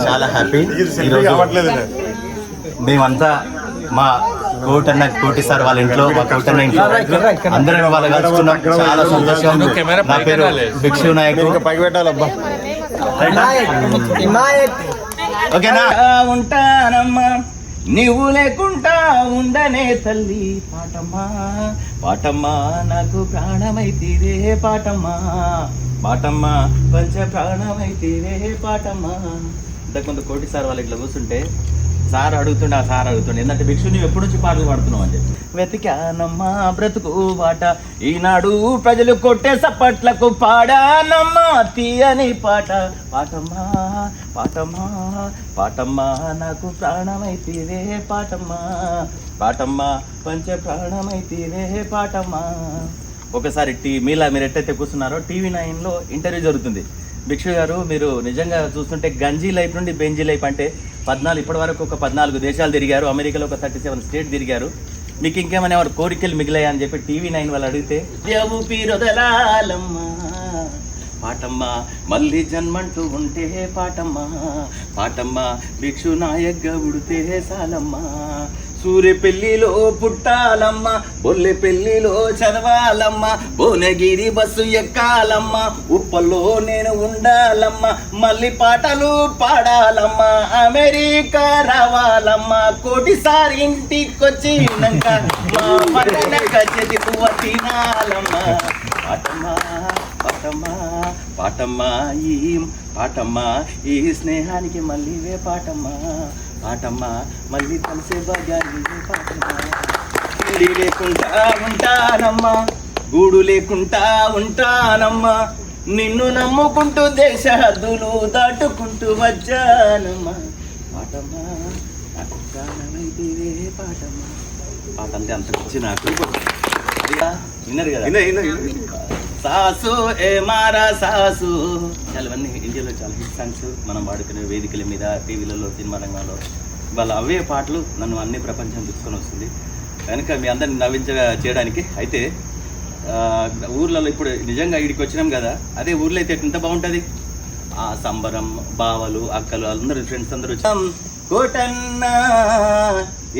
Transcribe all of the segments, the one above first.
చాలా హ్యాపీ. మేమంతా మా కోటి సార్ వాళ్ళ ఇంట్లో, మా కోటన్న ఇంట్లో అందరం వాళ్ళు కలుసుకున్నాం. చాలా సంతోషం. నా పేరు భిక్షు నాయక్. ఓకేనా? ఉంటానమ్మా నీవు లేకుండా ఉండనే తల్లి పాటమ్మా, పాటమ్మా నాకు ప్రాణమైతీరే పాటమ్మా, పాటమ్మా పంచ ప్రాణమైతీరే పాటమ్మా. ఇంతకుముందు కోటి సార్ వాళ్ళ ఇట్లా కూర్చుంటే సార్ అడుగుతుండే ఏంటంటే భిక్షు నువ్వు ఎప్పటి నుంచి పాటలు పాడుతున్నావు అని చెప్పి, వెతికానమ్మా బ్రతుకు బాట ఈనాడు ప్రజలు కొట్టే సప్పట్లకు పాడానమ్మా తీయని పాట, పాటమ్మా పాటమ్మా పాటమ్మా నాకు ప్రాణమైతీరే పాటమ్మా, పాటమ్మా పంచ ప్రాణమైతీరే పాటమ్మా. ఒకసారి మీలా మీరు ఎట్టయితే కూర్చున్నారో TV9లో ఇంటర్వ్యూ జరుగుతుంది. భిక్షు గారు మీరు నిజంగా చూస్తుంటే గంజీ లైఫ్ నుండి బెంజీ లైఫ్ అంటే 14 ఇప్పటి వరకు ఒక 14 దేశాలు తిరిగారు, అమెరికాలో ఒక 37 స్టేట్ తిరిగారు. మీకు ఇంకేమైనా కోరికలు మిగిలాయా అని చెప్పి TV9 వాళ్ళు అడిగితే పాటమ్మా మళ్ళీ జన్మంటూ ఉంటే పాటమ్మా, పాటమ్మా భిక్షు నాయక్గా ఉడితే సాలమ్మా, సూర్య పెళ్లిలో పుట్టాలమ్మా బొల్లె పెళ్లిలో చదవాలమ్మా, భువనగిరి బస్సు ఎక్కాలమ్మా ఉప్పల్లో నేను ఉండాలమ్మా, మళ్ళీ పాటలు పాడాలమ్మా అమెరికా రావాలమ్మా, కోటిసారి ఇంటికొచ్చినాక మా పట్టణక చెదికువ తినాలమ్మా, పాటమ్మా పాటమ్మా పాటమ్మా ఈ పాటమ్మా ఈ స్నేహానికి మళ్ళీ వే పాటమ్మా, పాటమ్మా మళ్ళీ కలిసే భాగ్యాన్ని పాటమ్మా, ఇల్లు లేకుండా ఉంటానమ్మా గూడు లేకుండా ఉంటానమ్మా, నిన్ను నమ్ముకుంటూ దేశ హద్దులు దాటుకుంటూ వచ్చానమ్మా, పాటమ్మా ప్రాణమైతేవే పాటమ్మా. పాట అంటే అంత పిచ్చి నాకు. విన్నారు కదా సాసు ఏ మారా సాసు, చాలా మంది ఇండియాలో చాలా హిట్ సాంగ్స్ మనం వాడుకునే వేదికల మీద, టీవీలలో, సినిమా రంగంలో వాళ్ళ అవే పాటలు నన్ను అన్ని ప్రపంచం తీసుకొని వస్తుంది కనుక మీ అందరిని చేయడానికి. అయితే ఊర్లలో ఇప్పుడు నిజంగా ఇక్కడికి వచ్చినాం కదా, అదే ఊర్లో అయితే ఎంత బాగుంటుంది ఆ సంబరం, బావలు, అక్కలు అందరూ ఫ్రెండ్స్ అందరూ వచ్చాం. కోటన్నా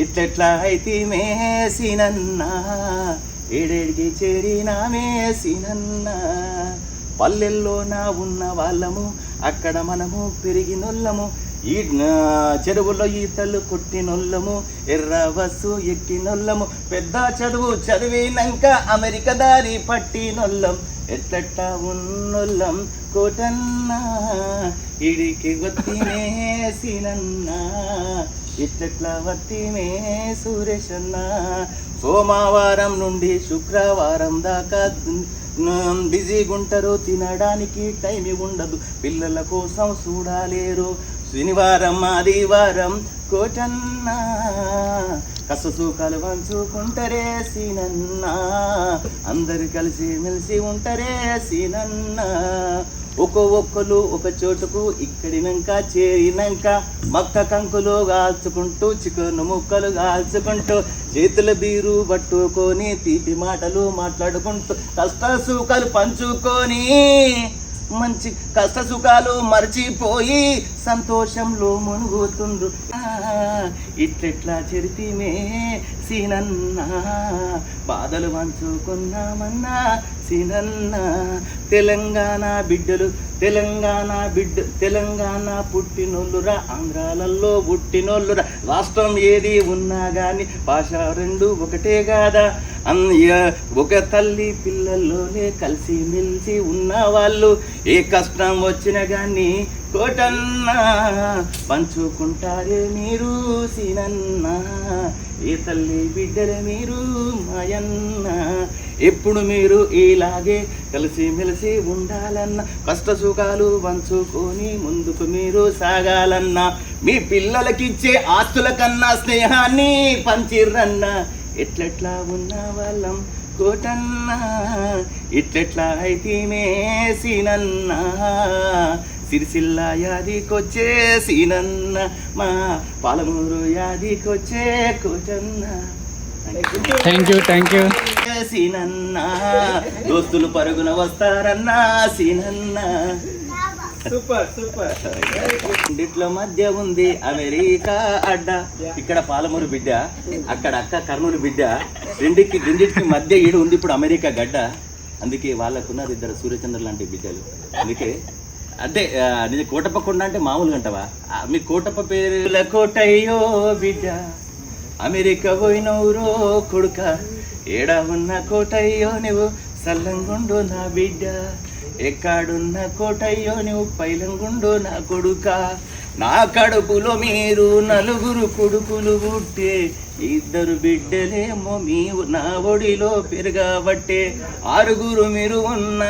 ఇట్లెట్లా అయితే మేసినన్నా ఏడేడికి చేరినా మేసినన్నా, పల్లెల్లో నా ఉన్న వాళ్ళము అక్కడ మనము పెరిగినొల్లము, ఈ చెరువులో ఈతలు కొట్టినొల్లము, ఎర్ర బస్సు ఎక్కినొల్లము, పెద్ద చదువు చదివినాక అమెరికా దారి పట్టినొల్లం, ఎట్లట్లా ఉన్నొల్లం కోటన్నా ఇడికి వత్తినేసినన్నా, ఇట్లట్లా వత్తినే సురేషన్నా, సోమవారం నుండి శుక్రవారం దాకా బిజీగా ఉంటారు, తినడానికి టైం ఉండదు, పిల్లల కోసం చూడాలేరు, శనివారం ఆదివారం కోటన్నా కష్ట సుఖాలు పంచుకుంటారే సీనన్నా, అందరు కలిసి మెలిసి ఉంటారే సీనన్నా, ఒక్కొక్కరు ఒక చోటుకు ఇక్కడినాక చేరినాక మక్క కంకులు కాల్చుకుంటూ చికెన్ ముక్కలు కాల్చుకుంటూ చేతుల బీరు పట్టుకొని తీపి మాటలు మాట్లాడుకుంటూ కష్ట సుఖాలు పంచుకొని మంచి కష్ట సుఖాలు మర్చిపోయి సంతోషంలో మునుగుతుండ్రు, ఇట్లెట్లా చెరితిమే సీనన్నా, బాధలు పంచుకున్నామన్నా సీనన్నా, తెలంగాణ బిడ్డలు తెలంగాణ పుట్టినోళ్ళురా, ఆంధ్రాలలో పుట్టినోళ్ళురా, రాష్ట్రం ఏది ఉన్నా కానీ భాష రెండు ఒకటే కాదా, ఒక తల్లి పిల్లల్లోనే కలిసి మెలిసి ఉన్న వాళ్ళు ఏ కష్టం వచ్చినా కానీ కోటన్నా పంచుకుంటారే మీరు సీనన్నా, ఏ తల్లి బిడ్డలే మీరు మాయన్న, ఎప్పుడు మీరు ఇలాగే కలిసి మెలిసి ఉండాలన్నా, కష్ట సుఖాలు పంచుకొని ముందుకు మీరు సాగాలన్నా, మీ పిల్లలకిచ్చే ఆస్తుల కన్నా స్నేహాన్ని పంచిర్రన్నా, ఎట్లెట్లా ఉన్న వాళ్ళం కోటన్నా ఇట్లెట్లా అయితే మేసినన్నా, సిరిసిల్ల యాదికొచ్చే సీనన్న, మా పాలమూరు యాదికొచ్చే కోటన్న. థ్యాంక్ యూ సీనన్న దోస్తులు పరుగున వస్తారన్నా సీనన్న. రెండిట్ల మధ్య ఉంది అమెరికా అడ్డ, ఇక్కడ పాలమూరు బిడ్డ, అక్కడ అక్క కర్నూలు బిడ్డ, రెండింటికి మధ్య ఈడు ఉంది ఇప్పుడు అమెరికా గడ్డ. అందుకే వాళ్ళకున్నారు ఇద్దరు సూర్యచంద్ర లాంటి బిడ్డలు. అందుకే అదే నేను కోటప్ప కొండ అంటే మామూలుగా అంటావా? మీ కోటప్ప పేరు కోటయ్యో బిడ్డ, అమెరికా పోయినవురో కొడుక, ఏడా ఉన్న కోటయ్యో నువ్వు సల్లంగుండు నా బిడ్డ, ఎక్కడున్న కోటయ్యో నువ్వు పైలంగుండు నా కొడుక. నా కడుపులో మీరు నలుగురు కొడుకులు పుట్టే, ఇద్దరు బిడ్డలేమో మీవు నా ఒడిలో పెరగబట్టే, ఆరుగురు మీరు ఉన్న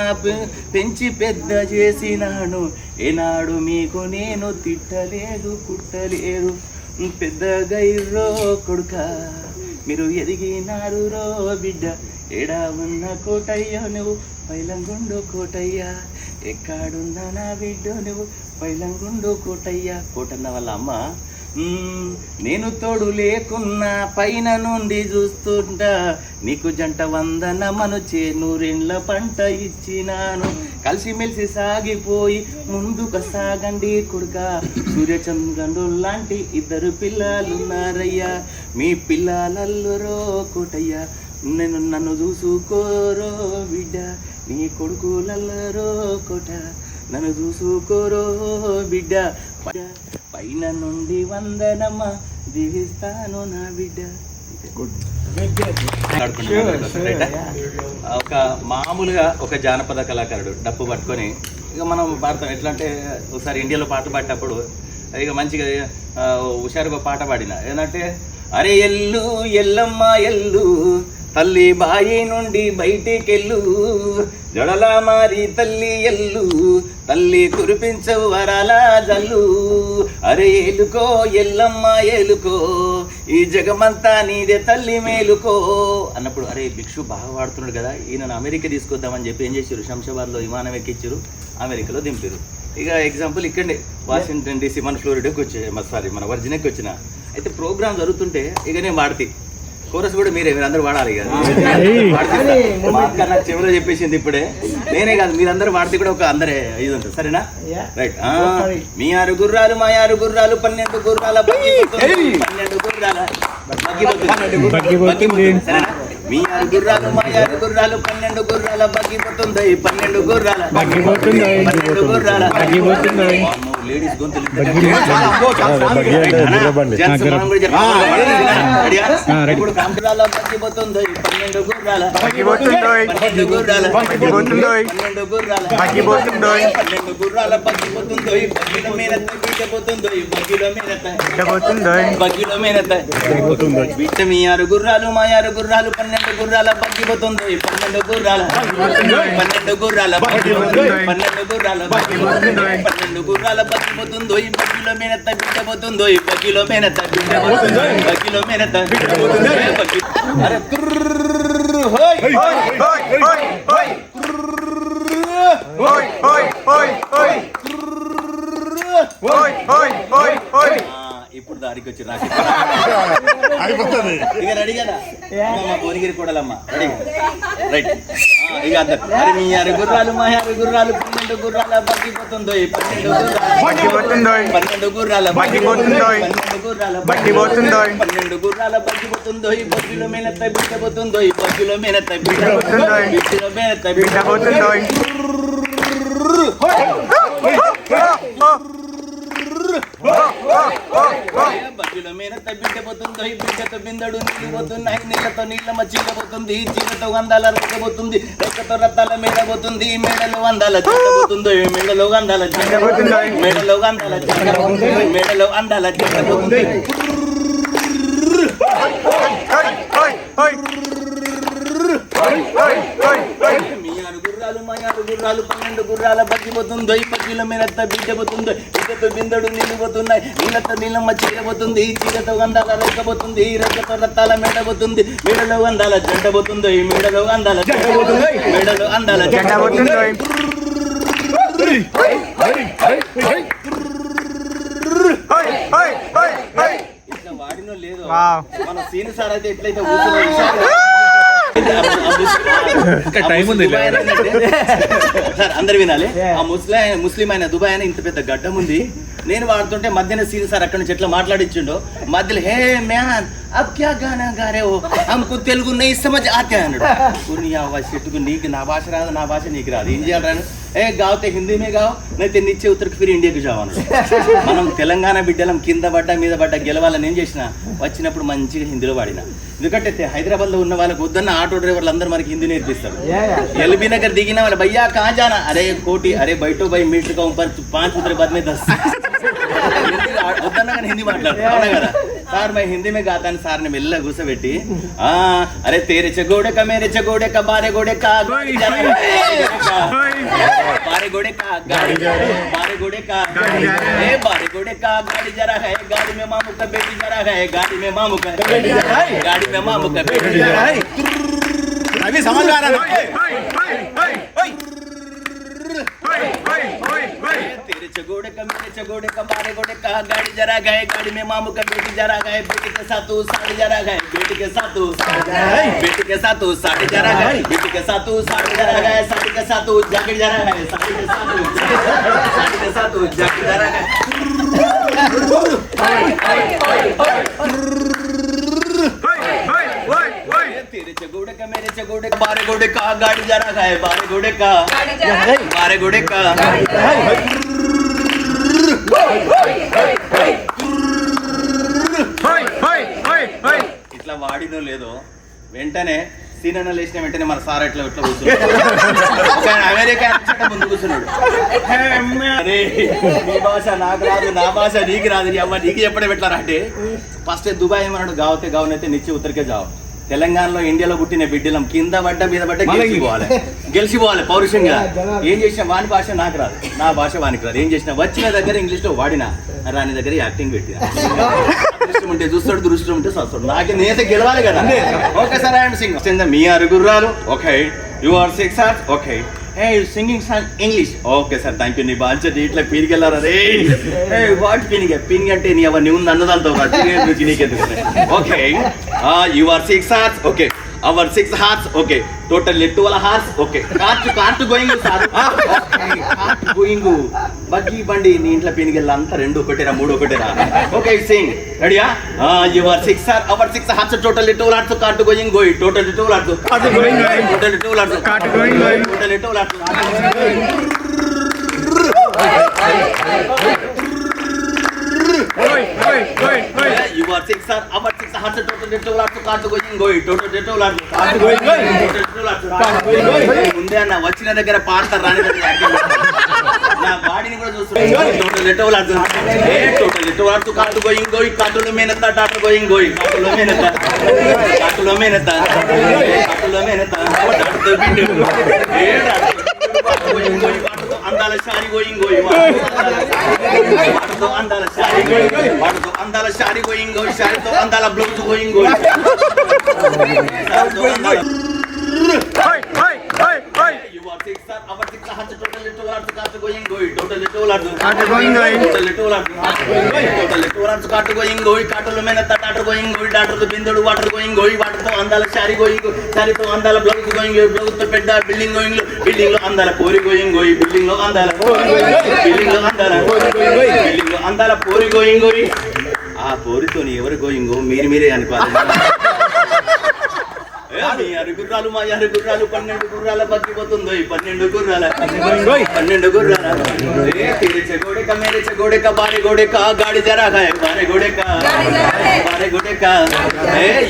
పెంచి పెద్ద చేసినాను, ఏనాడు మీకు నేను తిట్టలేదు కుట్టలేదు. పెద్దగా ఇర్రో కొడుక మీరు ఎదిగినారు రో బిడ్డ, ఏడా ఉన్న కోటయ్యో నువ్వు పైలంగుండు కోటయ్య, ఎక్కడున్నా నా బిడ్డ నువ్వు పైలంగుండు కోటయ్య. కోటన్న వాళ్ళ అమ్మ నేను తోడు లేకున్నా పైన నుండి చూస్తుంటా, నీకు జంట వందనమను చేనూరెండ్ల పంట ఇచ్చినాను, కలిసిమెలిసి సాగిపోయి ముందుకు సాగండి కొడుక. సూర్యచంద్రుడు లాంటి ఇద్దరు పిల్లలున్నారయ్యా, మీ పిల్లలల్లురో కోటయ్య, నన్ను చూసుకోరో బిడ్డ, నీ కొడుకులల్లరో కోట, నన్ను చూసుకోరో బిడ్డ, పైన నుండి వందనమ్మ దీవిస్తాను నా బిడ్డ. ఒక మామూలుగా ఒక జానపద కళాకారుడు డప్పు పట్టుకొని ఇక మనం పాడతాం. ఎట్లా అంటే ఒకసారి ఇండియాలో పాట పాడేటప్పుడు ఇక మంచిగా హుషారుగా పాట పాడిన ఏంటంటే, అరే ఎల్లు ఎల్లమ్మ ఎల్లు తల్లి బాయి నుండి బయటికెళ్ళు, జడల మారి తల్లి ఎల్లు తల్లి కురిపించవు వరాల జల్లు, అరే ఏలుకో ఎల్లమ్మ ఏలుకో ఈ జగమంతా నీదే తల్లి మేలుకో అన్నప్పుడు, అరే భిక్షు బాగా వాడుతున్నాడు కదా, ఈయనను అమెరికా తీసుకొద్దామని చెప్పి ఏం చేశారు, శంషాబాద్లో విమానం ఎక్కించారు, అమెరికాలో దింపారు. ఇక ఎగ్జాంపుల్ ఇక్కడనే వాషింగ్టన్ డీసీ మన ఫ్లోరిడాకి మన వర్జినియాకి వచ్చిన. అయితే ప్రోగ్రామ్ జరుగుతుంటే ఇక నేను వాడితే కోరస్ కూడా మీరు అందరూ వాడాలి కదా, మా అక్క నాకు చివరిలో చెప్పేసింది ఇప్పుడే, నేనే కాదు మీరందరూ వాడితే కూడా ఒక అందరే ఇది ఉంటుంది. సరేనా? రైట్. మీ 6 గుర్రాలు మా 6 గుర్రాలు 12 గుర్రాల 12 గుర్రాల సరేనా? మీ 6 గుర్రాలు మా 6 గుర్రాలు 12 గుర్రాల బగ్గిపోతుంది, 12 గుర్రాల 12 గుర్రాల లేడీస్ గొంతులు ఇప్పుడు కాంపురాల బగ్గిపోతుంది, 12 గుర్రాల 12 గుర్రాల 12 గుర్రాల 12 గుర్రాల బగ్గిపోతుంది, బగ్గిల మీద తగ్గిపోతుంది, బగ్గిల మీద బగ్గిల మీద బిడ్డ. మీ 6 గుర్రాలు మా 6 గుర్రాలు 12 గుర్రాల బగ్గిపోతుంది, 12 గుర్రాల 12 గుర్రాల 12 గుర్రాల 12 గుర్రాల బగ్గిపోతుందో, ఈ బగ్గిలో మేనత్త బిడ్డపోతుందో, ఈ బగ్గిలో మేనత్త బిడ్డపోతుందో, ఈ బగ్గిలో మేనత్త బిడ్డపోతుందో. అరే ఇప్పుడు దారికి వచ్చి రాసి ఇక రెడీ కదా భువనగిరి కూడలమ్మ రెడీ రైట్. ఇక అందరు అరే మీ 6 గుర్రాలు మా 6 గుర్రాలు 12 గుర్రాల బగ్గిపోతుందో, 12 గుర్రాల 12 గుర్రాల 12 గుర్రాల బగ్గిపోతుందో, ఈ బగ్గిలో మేనత్త బిడ్డపోతుందో, ఈ బగ్గిలో మేనత్త బిడ్డలో మేనత్త బిడ్డపోతుందో. బగ్గిలో మేనత్త బిడ్డపోతుందో, ఈ బిడ్డతో బిందడు నీళ్ళు పోతున్నాయి, నీళ్ళతో నీళ్ళమ్మ చీరపోతుంది, చీరతో గంధాల రెక్కబోతుంది, రెక్కతో రత్తాల మీద పోతుంది, మెడలో అందాల చెట్టబోతుందో, మెడలో గంధాల చెట్టబోతుంది, మెడలో గంధాల చెట్టబోతుంది, మెడలో అందాల చెట్టబోతుంది. మీ 6 గుర్రాలు మా 6 గుర్రాలు 12 గుర్రాల బగ్గిపోతుందో, ఈ బగ్గిలో మేనత్త బిడ్డపోతుందో, బిడ్డతో బిందడు నీళ్ళు పోతున్నాయి, నీళ్ళతో నీళ్ళమ్మ చీరబోతుంది, చీరతో గంధాల రెక్కబోతుంది, రెక్కతో రత్తాల మెడబోతుంది, మెడలో అందాల జంటబోతుందో, ఈ మెడలో అందాల జంటబోతుంది, మెడలో అందాల జంటబోతుంది. ఇట్లా వాడినో లేదో మన సీని సార్ అయితే ఎట్లయితే కూర్చున్న సార్ అందరు వినాలి. ఆ ముస్లిం అయిన దుబాయ్ అని ఇంత పెద్ద గడ్డం ఉంది. నేను వాడుతుంటే మధ్యన సీన్ సార్ అక్కడ నుంచి ఎట్లా మాట్లాడిచ్చిండో మధ్యలో హే మ్యాన్ అబ్ క్యా గానా గా రే హో హమ్కో తెలుగు నహీ సమజ్ ఆతే అన్నాడు. చెట్టుకు నీకు నా భాష రాదు, నా భాష నీకు రాదు, ఏం చేయాలి? ఏ గావుతే హిందీ మే గావు నైతే నిచ్చే ఉత్తరకి ఫిర్ ఇండియాకి జావు అన్నాడు. మనం తెలంగాణ బిడ్డలం కింద పడ్డ మీద పడ్డ గెలవాలని ఏం చేసిన వచ్చినప్పుడు మంచిగా హిందీలో వాడిన. ఎందుకంటే హైదరాబాద్ లో ఉన్న వాళ్ళకి వద్దన్న ఆటో డ్రైవర్లు అందరూ మనకి హిందీ నేర్పిస్తారు. ఎల్బీ నగర్ దిగిన వాళ్ళ భయ్యా కహా జానా, అరే కోటి, అరే బయటో బై మీటర్ का ऊपर 5 उतरे बाद में 10 వద్దన్నా కానీ హిందీ మాట్లాడతారు అవునా కదా సార్. मैं हिंदी में गाता सार ने मेल्ला కూర్చోబెట్టి अरे तेरे चगोड़े का मेरे चगोड़े का बारे घोड़े का बारे घोड़े का गाड़ी बारे घोड़े का बारे घोड़े का गाड़ी जरा है, गाड़ी में मामू का बेटी जरा है, गाड़ी में मामू का बेटी जरा है, गाड़ी में मामू का बेटी जरा है. अभी समझ आ रहा है. तेरे चगोड़े का मेरे चगोड़े का बारे घोड़े का गाड़ी जरा गए, गाड़ी में मामू का बेटी जरा गए, बेटी के साथ साड़ी जरा गए, बेटी के साथ बेटी के साथ साड़ी जरा गए, बेटी के साथ साड़ी जरा गए, साड़ी के साथ जैकेट जरा गए, साड़ी के साथ जैकेट जरा गए. तेरे चगोड़े का मेरे चगोड़े का बारे घोड़े का गाड़ी जरा गए, बारे घोड़े का बारे घोड़े का ఇట్లా వాడినో లేదో వెంటనే సీనన్న లేచిన వెంటనే మన సార్ ఎట్లా కూర్చున్నాడు. అమెరికా ముందు కూర్చున్నాడు. అరే నీ భాష నాకు రాదు, నా భాష నీకు రాదు, అమ్మ నీకు చెప్పడం ఎట్లా అంటే ఫస్ట్ దుబాయ్ ఏమన్నాడు, గావతే గావునైతే నిచ్చి ఉత్తరికే జావు. తెలంగాణలో ఇండియాలో పుట్టిన బిడ్డలం కింద పడ్డ మీద పడ్డ గెలిచిపోవాలి పౌరుషంగా. ఏం చేసిన వాని భాష నాకు రాదు, నా భాష వానికి రాదు. ఏం చేసిన వచ్చిన దగ్గర ఇంగ్లీష్ లో వాడినా, రాని దగ్గర యాక్టింగ్ పెట్టిన. అదృష్టం ఉంటే చూస్తాడు, దురుష్టం ఉంటే చూస్తాడు. నాకే నేత గెలవాలి కదా. Okay sir, I'm sing. మీ 6 గుర్రాలు okay, you are 6 hours okay. Hey, singing song English. Okay sir, thank you. నీ బాంచ ఇట్లా పీనికెళ్ళారా రే. Hey, what పీనిక అంటే నీ అవ నువ్వు అన్నదాంతో రుచి నీకెందుకు. Okay, you are 6 hours okay, our 6 hours okay, total 12 hours okay. Cart going sir, cart going buggy బండి. నీ ఇంట్లో పీనికెళ్ళ అంతా 2 ఒకటేరా 3 ఒకటేరా. ఓకే సింగ్ రెడీయా. you are 6 hours, our 6 hours total 12 hours cart going go, total 12 hours cart going go, total 12 hours cart going go, total 12 hours. You are 6 hours, our 6 hours total 12 hours cart going go, total 12 hours cart going go, total 12 hours. ముందే అన్న వచ్చిన దగ్గర పాడతారు, రాని దగ్గర నా బాడీని కూడా చూస్తున్నాను. Total 12 hours total 12 hours cart going go, కార్టులో మేనత డాక్టర్ గోయింగ్ గోయి, కార్టులో మేనత కార్టులో మేనత కార్టులో మేనత డాక్టర్ బిడ్డ వాటితో అందాల శారీ గోయింగ్ గోయి, వాటితో అందాల శారీ గోయింగ్ గోయి, వాటితో అందాల శారీ గోయింగ్ గోయి, శారీతో అందాల blouse going గోయి. You are 6 hours, our 6 hours total 12 hours cart going go, total 12 hours cart going go, total 12 hours total 12 hours cart going go, కార్టులో మేనత డాక్టర్ గోయింగ్ గోయి, డాక్టర్తో బిందుడు వాటర్ గోయింగ్ గోయి, వాటర్తో అందాల sari going గోయి, శారీతో అందాల blouse going గోయి, బ్లౌజ్తో పెద్ద building going, building లో అందాల పోరి గోయింగ్ గోయి, బిల్డింగ్ లో అందాల బిల్డింగ్ లో అందాల బిల్డింగ్ లో అందాల పోరి గోయింగ్ గోయి. ఆ పోరితో ఎవరు గోయింగో మీరే అనుకోవాలి. మీ 6 గుర్రాలు మా 6 గుర్రాలు 12 గుర్రాల బతికిపోతుందో 12 గుర్రాల 12 గుర్రాల. तेरे चगोड़े का मेरे चगोड़े का बारे घोड़े का गाड़ी जरा है, बारे घोड़े का बारे घोड़े का.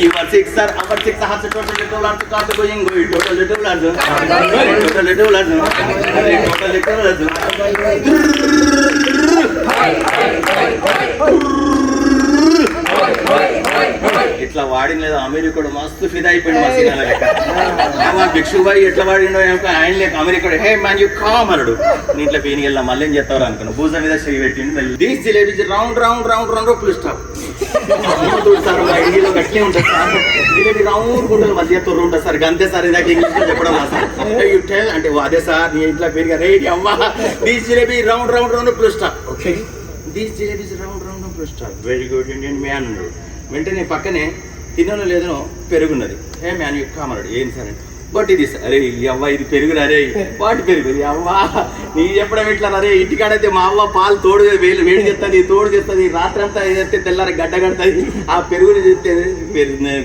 You are 6 hours, our 6 hours total 12 hours cart going go, total 12 hours total 12 hours total 12 hours. ఇట్లా వాడిన లేదా అమెరికాడు మస్తు ఫిదా అయిపోయింది మా సినిమా లెక్క. భిక్షుబాయి ఎట్లా వాడిండో ఆయన లేక అమెరికాడు హే మ్యాన్ యూ కామ్ అన్నాడు. నీ ఇంట్లో పీనికి వెళ్ళా మళ్ళీ ఏం చేస్తావు అనుకున్నా. భూజ మీద చెయ్యి పెట్టిండు. These jalebi round round round round full stop. Sir మా ఇండియాలో గట్లే ఉంటుంది సార్, జిలేబీ రౌండ్ గుంటలు మధ్య తొర్రు ఉంటుంది సార్, అంతే సార్. ఇదాక ఇంగ్లీష్లో చెప్పడం సార్ యూ టెల్ అంటే అదే సార్ నీ ఇంట్లో పేరుగా రే అమ్మా these jalebi round round round full stop. Okay these jalebi round round full stop. Very good Indian man అన్నాడు. వెంటనే పక్కనే తినను లేదనో పెరుగున్నది. ఏ మ్యాన్ కామన్నాడు, ఏం సార్ అంటే బట్ ఇది అరే అవ్వ ఇది పెరుగురా రే, వాటి పెరుగు అవ్వ నీ చెప్పడం ఇట్లా అరే ఇంటికాడైతే మా అవ్వ పాలు తోడు వేడి చేస్తుంది, తోడు చేస్తుంది, రాత్రి అంతా ఏదైతే తెల్లారి గడ్డ కడుతుంది, ఆ పెరుగుని చెప్తే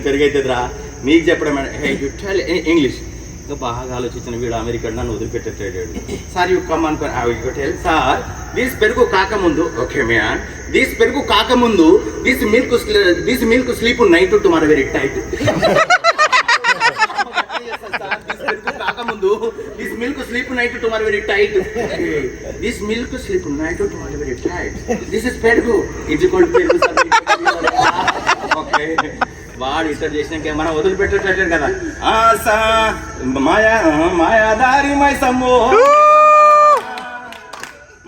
పెరుగు అవుతుంది రా. మీకు చెప్పడం హే యు టెల్ ఇంగ్లీష్. ఇంకా బాగా ఆలోచించిన వీడు అమెరికా నన్ను వదిలిపెట్టేటాడు. సార్ యూ కమ్ అనుకో టెల్ సార్ దిస్ పెరుగు కాకముందు ఓకే మ్యాన్ దిస్ పెరుగు కాకముందు this milk sleep night to మన వెరీ టైట్. కాకముందు this milk sleep night to మరి very tight. This milk sleep night to మరి వెరీ టైట్. దిస్ ఇస్ పెరుగు ఇట్స్ కాల్డ్ పెరుగు. ఓకే వాడు ఇట్లా చేసినాక మనం వదిలిపెట్టేటట్లేదు కదా. మాయాదారి మైసమ్మో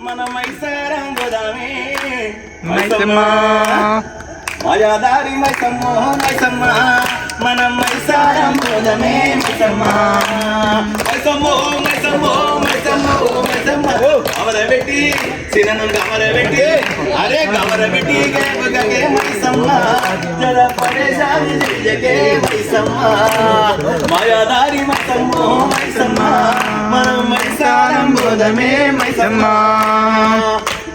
మన మైసారం గోదామే మైసమ్మ, మాయాదారి మైసమ్మో మైసమ్మ మన మైసారం గోదమే మైసమ్మ, మైసమ్మో మైసమ్మో మైసమ్మో మైసమ్మ గమరబెట్టి సినను గమరబెట్టి అరే గమరబెట్టి గగే మైసమ్మ జర పరేషాని జగే మైసమ్మ, మాయాదారి మైసమ్మో మైసమ్మ మన మైసారం గోదమే మైసమ్మ.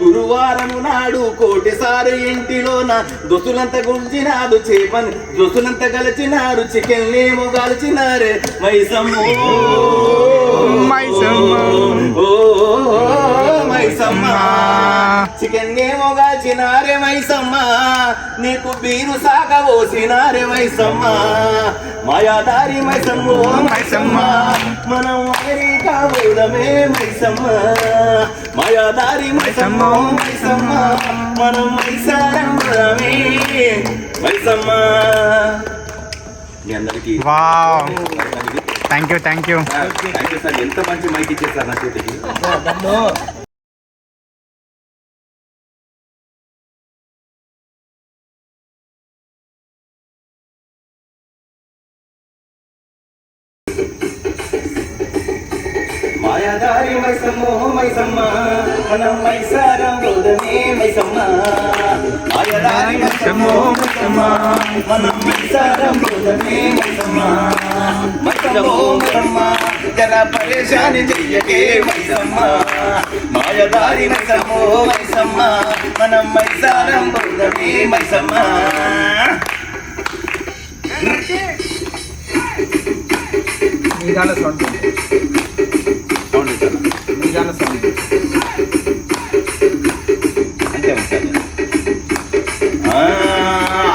గురువారము నాడు కోటిసారు ఇంటిలోన దొసులంత గుంజినాడు చేపని దొసులంత గలిచినారు చికెన్ ఏమో గలిచినారే మైసమ్మో మైసమ్మ ఓ మైసమ్మ చికెన్ ఏమో గాల్చినారే మైసమ్మ నీకు బీరు సాక పోసినారే మైసమ్మ, మాయాదారి మైసమ్మో మైసమ్మ మనం అమెరికా పోదమే మైసమ్మ, మాయాదారి మైసమ్మో మైసమ్మ మనం మైసారం పోదమే మైసమ్మ. మీ అందరికీ థ్యాంక్ యూ సార్. ఎంత మంచి మైక్ ఇచ్చేసారు నా చేతికి. మాయాదారి మైసమ్మో మైసమ్మ మనం మైసారం గోదమే మైసమ్మ, మాయాదారి మైసమ్మో మైసమ్మ మనం మైసారం గోదమే మైసమ్మ, మైసమ్మో మైసమ్మ జర పరేషాని చెయ్యకే మైసమ్మ, మాయాదారి మైసమ్మో మైసమ్మ మనం మైసారం గోదమే మైసమ్మ.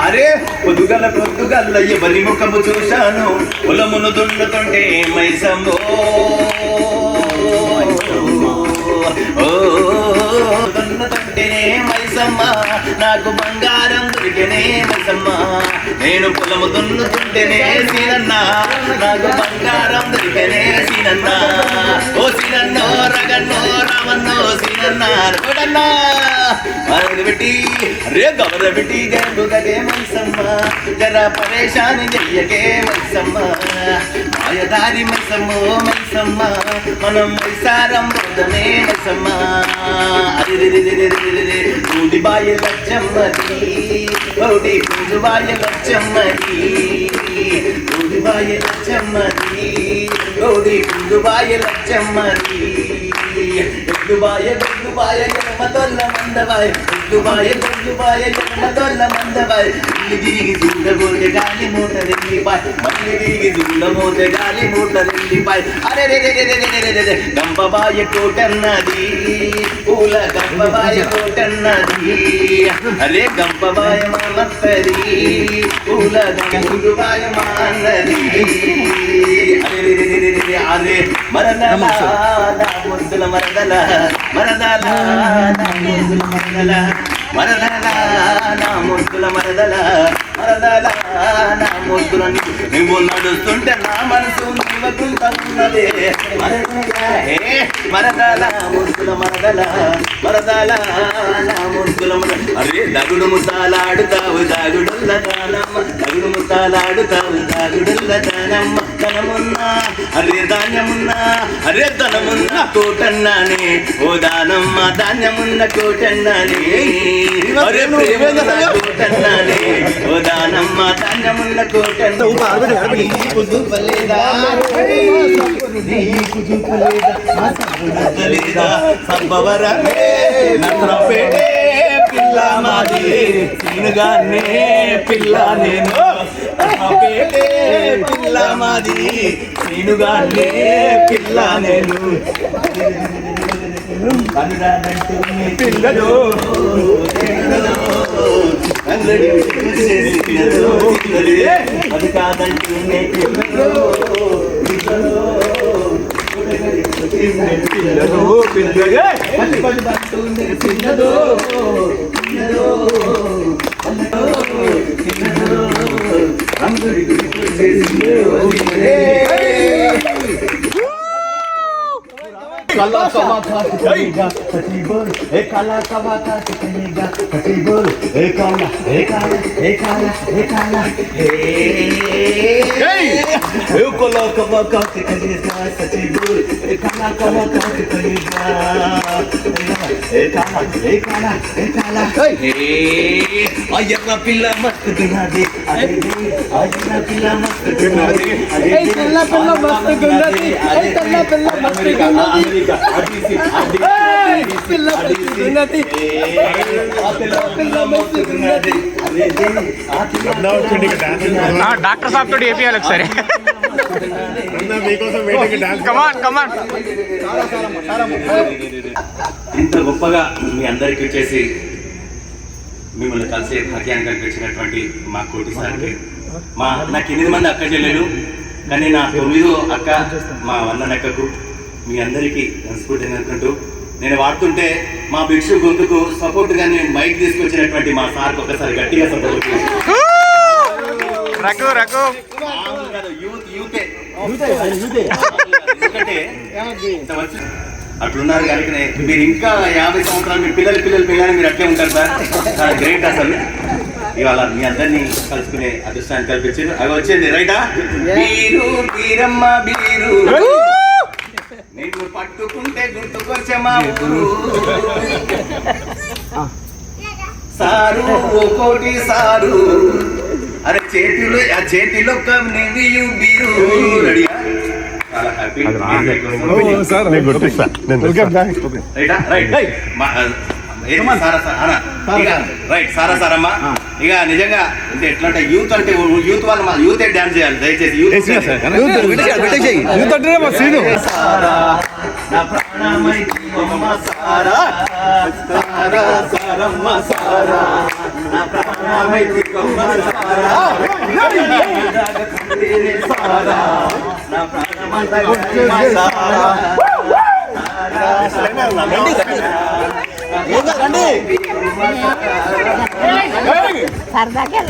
అరే పొద్దుగల్ల ఎవరి ముఖము చూశాను పొలమును దున్నుతుంటే మైసమ్మో దున్నుతుంటేనే మైసమ్మ నాకు బంగారం దొరికినే మైసమ్మ, నేను పొలము దున్నుతుంటేనే సీనన్న నాకు బంగారం దొరికినే సీనన్న, ఓ సీనన్నో రగన్నో రామన్నో సీనన్న రోడన్నా పెట్టి రే గమర పెట్టి గగే మైసమ్మ జర పరేషాని చెయ్యకే మైసమ్మ, మాయదారి మైసమ్మో మైసమ్మ మనం మైసారం పోదమే మైసమ్మ. అరే కూడిబాయ లచ్చమ్మది ఓడి కూడిబాయ లచ్చమ్మది కూడిబాయ లచ్చమ్మది ఓడి కూడిబాయ లచ్చమ్మది ఎద్దుబాయ గొడ్డుబాయ జన్మదొల్ల మందబాయ్ ఎద్దుబాయ గొడ్డుబాయ జన్మదొల్ల మందబాయ్ మళ్ళీ తిరిగి చూడబోతే గాలి మూట రెల్లిపాయ్ మళ్ళీ తిరిగి చూడబోతే గాలి మూట రెల్లిపాయ్. అరే రే గంపబాయ కోటన్నది పూల గంపబాయ కోటన్నది అరే గంపబాయ మామత్తది పూల గంగుబాయ మాన్నది. అరే మరదలా నా ముద్దుల మరదలా మరదలా నా ముద్దుల మరదలా మరదలా నా ముద్దుల మరదలా మరదలా నా ముద్దుల నువ్వు నడుస్తుంటే నా మనసు నివ్వకుండా ఉన్నదే మరదలా ముద్దుల మరదలా మరదలా నా ముద్దుల అరే దగుడు ముద్దాలాడుతావు దాగుడుల్ల దానమ్మ దగుడు ముద్దాలాడుతావు దాగుడుల్ల దానమ్మ ధనమున్నా అరే ధాన్యమున్నా అరే ధనమున్న కోటన్నానే ఓ దానమ్మ ధాన్యమున్న కోటన్నానే అరే ప్రేమ కోటన్నానే ఓ దానమ్మ ధాన్యమున్న కోటన్నా సబ్బవరమే నత్రపేటే పిల్ల మాది సీనుగానే పిల్ల నేను పేటే పిల్ల మాది సీనుగానే పిల్ల నేను పిల్లలు అది కాదంటే పిల్లలు काला कवा खात करेगा सची बोल ए काला कवा खात करेगा सची बोल ए काला ए काला ए काला ए काला ए काला कवा खात करेगा सची बोल ए काला कवा खात करेगा ए काला ए काला ए काला अय्या पिल्ला मस्त गुना दे अय्या पिल्ला मस्त गुना दे ए पिल्ला पिल्ला मस्त गुना दे ए पिल्ला पिल्ला मस्त गुना दे డాక్టర్ సాబ్ తోటి ఏపీయాలి ఒకసారి కమాన్ కమాన్. ఇంత గొప్పగా మీ అందరికి వచ్చేసి మిమ్మల్ని కలిసే భాగ్యాన్ని కల్పించినటువంటి మా కోటి సార్కి నాకు 8 మంది అక్క చెల్లెలు, కానీ నా 9వ అక్క మా వన్ననక్కకు మీ అందరికీ మనస్ఫూర్తి అనుకుంటూ నేను వాడుతుంటే మా భిక్షు గొంతుకు సపోర్ట్గా నేను మైక్ తీసుకొచ్చినటువంటి మా సార్కి ఒకసారి గట్టిగా సపోర్ట్ ఎందుకంటే అట్లున్నారు కనుక మీరు ఇంకా 50 సంవత్సరాలు మీ పిల్లలు మీరు అట్లే ఉంటారు సార్. చాలా గ్రేట్ అసలు. ఇవాళ మీ అందరినీ కలుసుకునే అదృష్టాన్ని కల్పించారు. అవి వచ్చింది రైటా బీరు బీరమ్మ బీరు నేను పట్టుకుంటే గుర్తుకొచ్చే మా ఊరు సారు ఒక్కోటి సారు అరే చేతిలో ఆ చేతిలో నెవ్వియు బీరు రెడీయా చాలా హ్యాపీ సార్ నేను గుర్తిస్తా రైటా రైట్ రైట్ సారా సారమ్మా. ఇక నిజంగా అంటే ఎట్లా అంటే యూత్ వాళ్ళు యూత్ డాన్స్ చేయాలి దయచేసి సరదాగా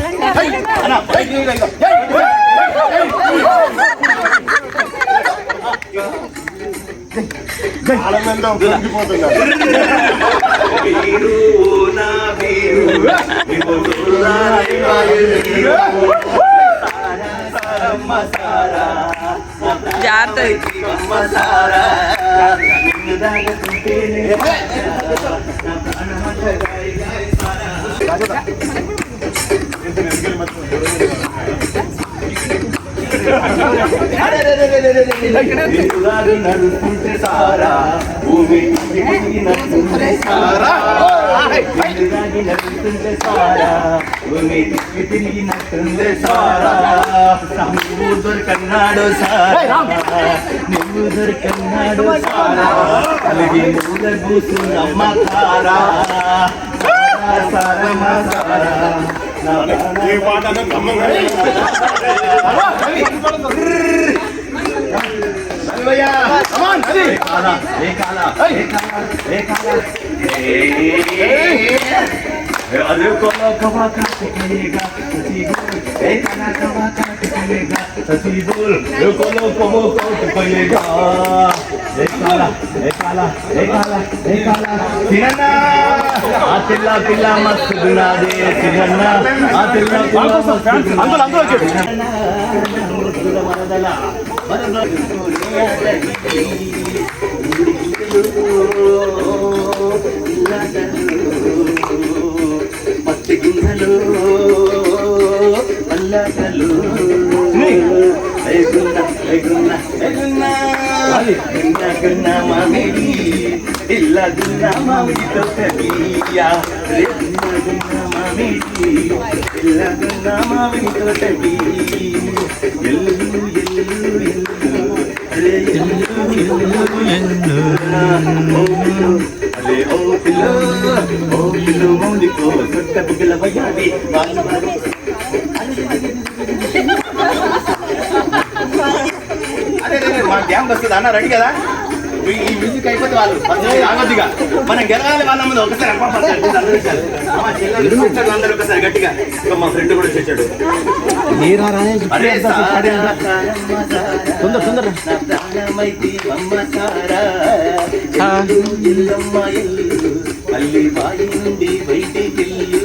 నడుస్తుంటే సారా భూమి నడుస్తుంటే సారా నడుస్తుంటే సారా భూమి తిరిగి నడుస్తుంటే సారా నువ్వు దొరకన్నాడు సారా నువ్వు దొరకన్నాడు సారా అలాగే నువ్వు కూర్చున్నమ్మ సారా సారమ్మ సారా ఏ పాట अरे कोला कवा काट करेगा सची बोल ए काला कवा काट करेगा सची बोल ए कोला कवा काट करेगा ए काला ए काला ए काला ए काला सिरन्ना आतिल्ला पिल्ला मस्त गुना दे सिरन्ना आतिल्ला पिल्ला मस्त अंकल अंकल వచ్చేది మనదల పత్తి గింజల పండగలు పండగలు గున్న మామిడి ఇల్ల గున్న మామిడి తోటకియా గున్న మామిడి ఇల్ల గున్న మామిడి తోటకి ఎల్లు ఎల్లు ఎల్లు అరే ఎల్లు ఎల్లు అరే ఓ పిల్లు మౌలికో సొట్ట బుగ్గల వయ్యాది అరే మా గ్యాంగ్ వస్తుంది అన్న రెడీ కదా ఈ మ్యూజిక్ అయిపోతే వాళ్ళు ఆగొద్దిగా మనం గెలవాలి వాళ్ళ ముందు ఒకసారి అందరూ ఒకసారి గట్టిగా మా ఫ్రెండ్ కూడా చేశాడు అల్లి బాయి నుండి బయటికెళ్ళు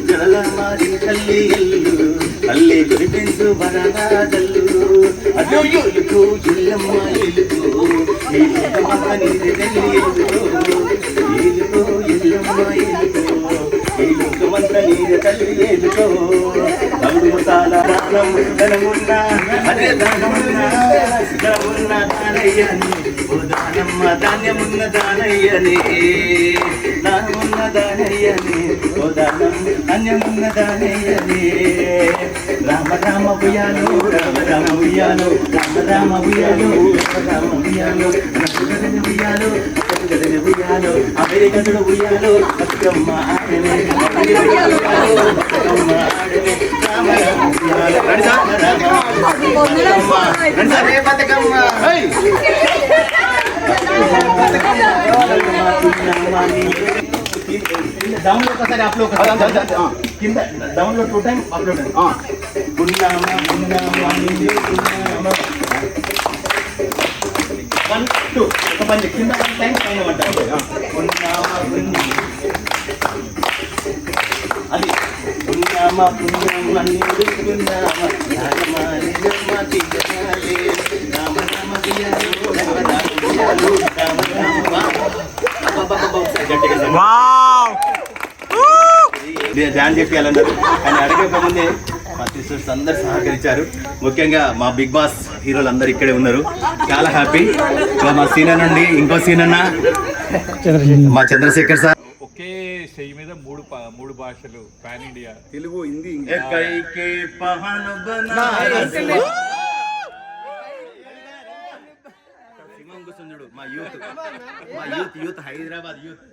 జల మారి తల్లి ఎల్లు అల్లి కురిపించు వరనాదల్లు అయ్యో ఎలుగు ఇల్లమ్మ ఎలుగు నీరు తల్లి ఎలుగు ఇల్లమ్మ ఎలుగు ఎలుగుమంత నీరు తల్లి ఎలుగు తమ్ముడు తాళ దానం ధనమున్న అదే దానమున్న ధనమున్న దానయ్యని ఓ దానమ్మ ధాన్యమున్న దానయ్యని దానమున్న దానయ్యని ఓ దానం ధాన్యమున్న దానయ్యని రామ రామ ఉయ్యాలో రామ రామ ఉయ్యాలో రామ రామ ఉయ్యాలో రామ ఉయ్యాలో ఉయ్యాలో ఉయ్యాలో అమెరికనుడు ఉయ్యాలో బతుకమ్మ ఆడనే బతుకమ్మ ఆడనే రామ రామ ఉయ్యాలో రామ రామ బతుకమ్మ डाउनलोड ఒకసారి అప్లోడ్ కింద డౌన్లోడ్ 2 టైం అప్లోడ్ గున్నామా గున్నామా నిన్ను గున్నామా 1 2 ఒక పని కింద 1 టైం పైన 1 టైం గున్నామా అది గున్నామా గున్నామా నిన్ను గున్నామా రామా నిన్నమా తిగనాలే రామ రామ దియాలో రామ రామ దియాలో రామ రామ ధ్యాన్ చెప్పాలన్నారు కానీ అడగక ముందే మా సిస్టర్స్ అందరు సహకరించారు. ముఖ్యంగా మా బిగ్ బాస్ హీరోలు అందరు ఇక్కడే ఉన్నారు. చాలా హ్యాపీ. మా సీనియర్ నుండి ఇంకో సీనియర్ మా చంద్రశేఖర్ సార్ ఒకే స్టేజ్ మీద మూడు భాషలు పాన్ ఇండియా తెలుగు హిందీ మా యూత్ హైదరాబాద్ యూత్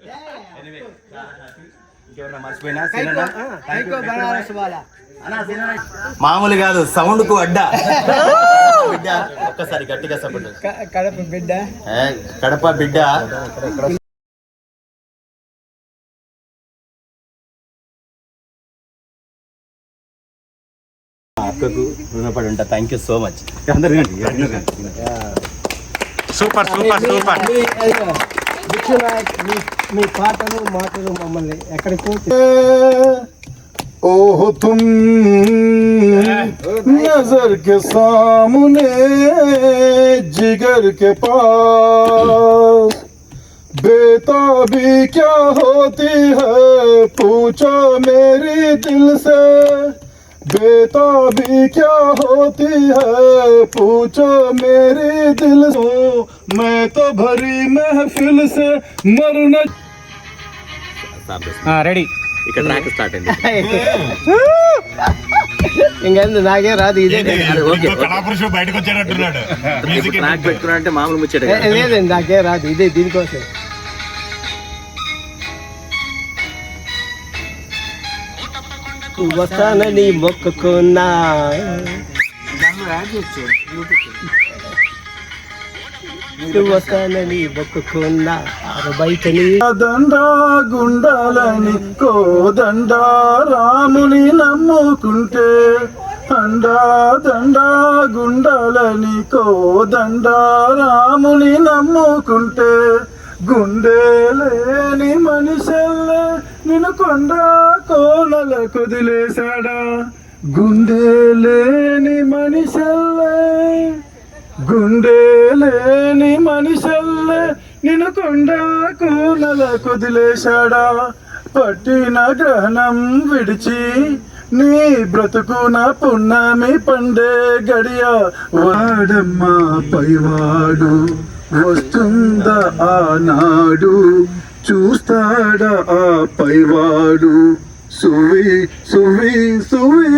మామూలు కాదు సౌండ్ కు అడ్డా బిడ్డ ఒక్కసారి గట్టిగా సపోర్ట్ కడప బిడ్డ అక్కకు రుణపడి ఉంటా. Thank you so much. Super super super. మీ పాటలు మాటలు మమ్మల్ని ఎక్కడికి ओह तुम नजर के सामने जिगर के पास बेताबी क्या होती है पूछो मेरी दिल से बेताबी क्या होती है पूछो मेरी दिल से मैं तो भरी महफिल से मरना రెడీ. ఇక్కడ ట్రాక్ స్టార్ట్ అయింది. ఇంకెందు నాకే రాదు ఇదే బయటకు వచ్చేటట్టున్నాడు. ట్రాక్ పెట్టుకున్నా అంటే మామూలు ముచ్చట లేదండి నాకే రాదు ఇదే దీనికోసం. వస్తానని మొక్కుకున్నా వస్తానని మొక్కుకున్నా బయటని దండా గుండాలని కోదండా రాముని నమ్ముకుంటే అండా దండా గుండాలని కోదండా రాముని నమ్ముకుంటే గుండె లేని మనిషల్లే నిన్ను కొండ కోనల కుదిలేశాడా గుండె లేని మనిషల్లే గుండె లేని మనిషల్లే నిన్ను కొండ కోనల కుదిలేశాడా పట్టిన గ్రహణం విడిచి నీ బ్రతుకున పున్నమి పండే గడియ వాడమ్మా పైవాడు వస్తుందా ఆనాడు చూస్తాడా ఆ పైవాడు సువి సువి సువి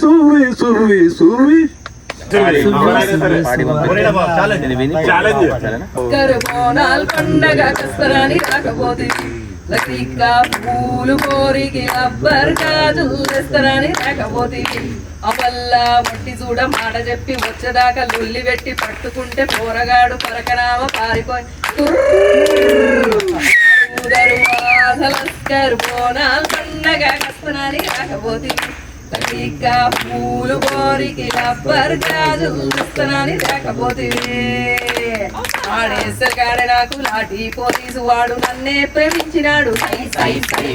సువి సువి సువి కరుబోనాల్ పండగ కస్తరాని రాకపోతే లతికా పూలు కోరికి అబ్బర్ గాజులు తెస్తరాని రాకపోతే అవల్లా మట్టి చూడ మాట చెప్పి వచ్చేదాకా లొల్లి పెట్టి పట్టుకుంటే పోరగాడు పరకనామ పారిపోయి కరుబోనాల్ పండగ కస్తరాని రాకపోతే లతికా పూలు కోరికి అబ్బర్ గాజులు తెస్తరాని రాకపోతే ఆడేసరికాడే నాకు లాఠీ పోలీసు వాడు నన్నే ప్రేమించినాడు సై సై సై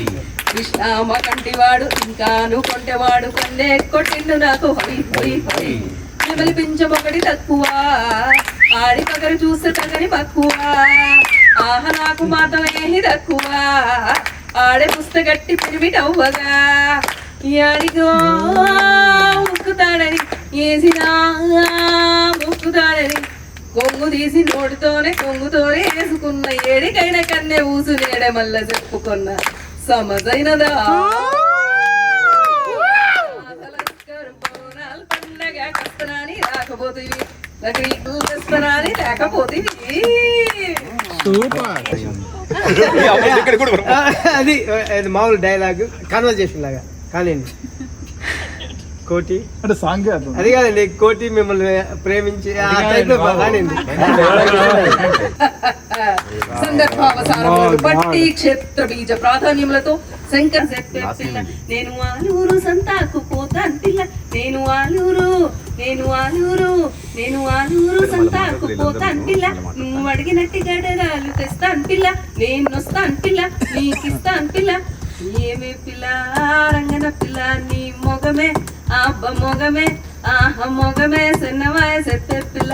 కృష్ణామ కంటివాడు ఇంకా నువ్వు కొంటేవాడు కొన్నే కొట్టిండు నాకు హై హై హై పిలిపించబొకటి తక్కువ ఆడి పగరు చూస్తే తగని మక్కువ ఆహ నాకు మాత్రమేమి తక్కువ ఆడే పుస్తకట్టి పిరిమిటవ్వగా యాడిగో ముక్కుతాడని వేసినా ముక్కుతాడని కొంగు తీసి నోటితోనే కొంగుతోనే వేసుకున్న ఏడికైన కన్నే ఊసు నేడే మల్ల చెప్పుకున్న సమజైనదా పండగ కస్తనాని రాకపోతేవి కస్తనాని రాకపోతేవి అది మామూలు డైలాగ్ కన్వర్జేషన్ లాగా కానివ్వండి. కోటి అంటే సాంగ్ అది కాదండి, కోటి మిమ్మల్ని ప్రేమించి ఆ టైప్ లో కానివ్వండి. సందర్భావసారములు బట్టి క్షేత్ర బీజ ప్రాధాన్యములతో శంకర్ చెప్పే పిల్ల నేను ఆలూరు సంతాకు పోతాను పిల్ల నేను ఆలూరు సంతాకు పోతాను పిల్ల నువ్వు అడిగినట్టు గడగాలు తెస్తాను పిల్ల నేను వస్తాను పిల్ల నీకిస్తాను పిల్ల ఏమే పిల్ల రంగన పిల్ల నీ మొగమే అబ్బ మొగమే ఆహ మొగమే చిన్నవాయ చెప్పే పిల్ల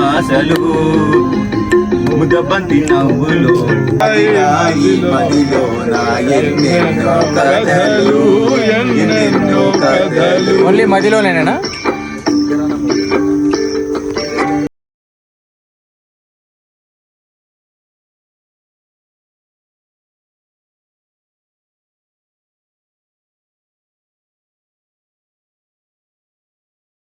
ఆశలు ముదబంతి నవ్వులు ఓన్లీ మధ్యలోనేనా?